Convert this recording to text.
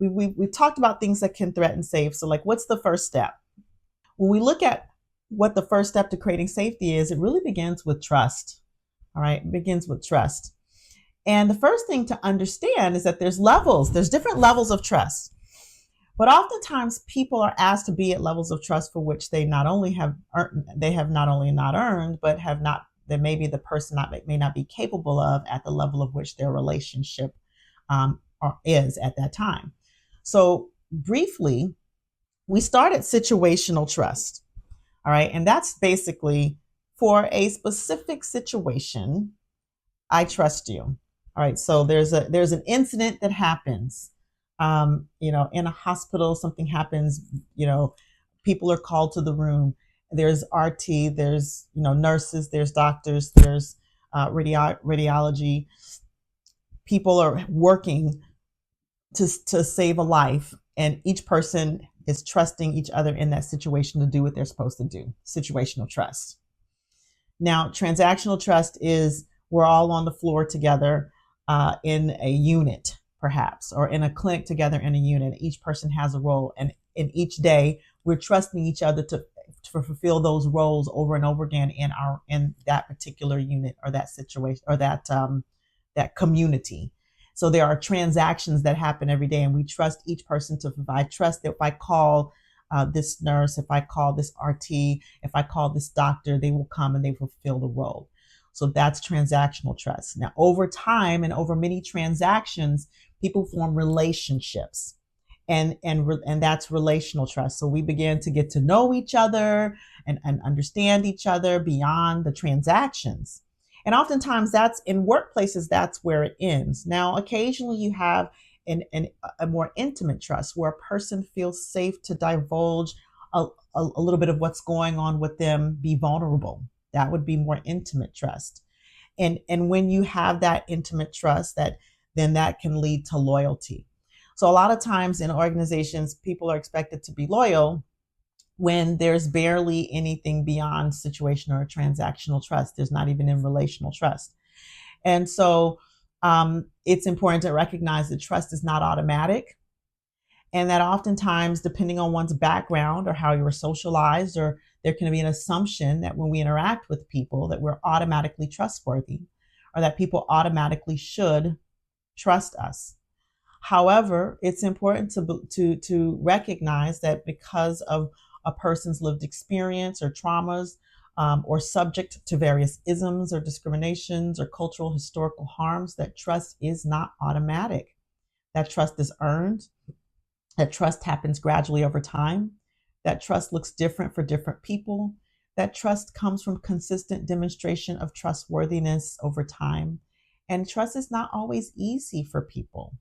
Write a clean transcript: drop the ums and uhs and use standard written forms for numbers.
we talked about things that can threaten safe. So like, what's the first step? When we look at what the first step to creating safety is, it really begins with trust. All right, it begins with trust. And the first thing to understand is that there's different levels of trust. But oftentimes people are asked to be at levels of trust for which they not only have earned, they have not only not earned, but have not, that maybe the person may not be capable of at the level of which their relationship is at that time. So briefly, we start at situational trust. All right. And that's basically for a specific situation, I trust you. All right. So there's an incident that happens. In a hospital, something happens, people are called to the room. There's RT, there's, nurses, there's doctors, there's radiology. People are working to save a life, and each person is trusting each other in that situation to do what they're supposed to do. Situational trust. Now, transactional trust is we're all on the floor together in a unit, perhaps, or in a clinic together in a unit. Each person has a role, and in each day, we're trusting each other to fulfill those roles over and over again in that particular unit or that situation or that community. So there are transactions that happen every day, and we trust each person to provide. Trust that if I call this nurse, if I call this RT, if I call this doctor, they will come and they fulfill the role. So that's transactional trust. Now, over time and over many transactions, people form relationships, and that's relational trust. So we begin to get to know each other and understand each other beyond the transactions. And oftentimes that's in workplaces, that's where it ends. Now, occasionally you have a more intimate trust where a person feels safe to divulge a little bit of what's going on with them, be vulnerable. That would be more intimate trust. And when you have that intimate trust, that can lead to loyalty. So a lot of times in organizations, people are expected to be loyal when there's barely anything beyond situational or transactional trust. There's not even in relational trust. And so it's important to recognize that trust is not automatic, and that oftentimes, depending on one's background or how you were socialized, or there can be an assumption that when we interact with people that we're automatically trustworthy, or that people automatically should trust us. However, it's important to recognize that because of a person's lived experience or traumas, or subject to various isms or discriminations or cultural historical harms, that trust is not automatic. That trust is earned. That trust happens gradually over time. That trust looks different for different people. That trust comes from consistent demonstration of trustworthiness over time. And trust is not always easy for people.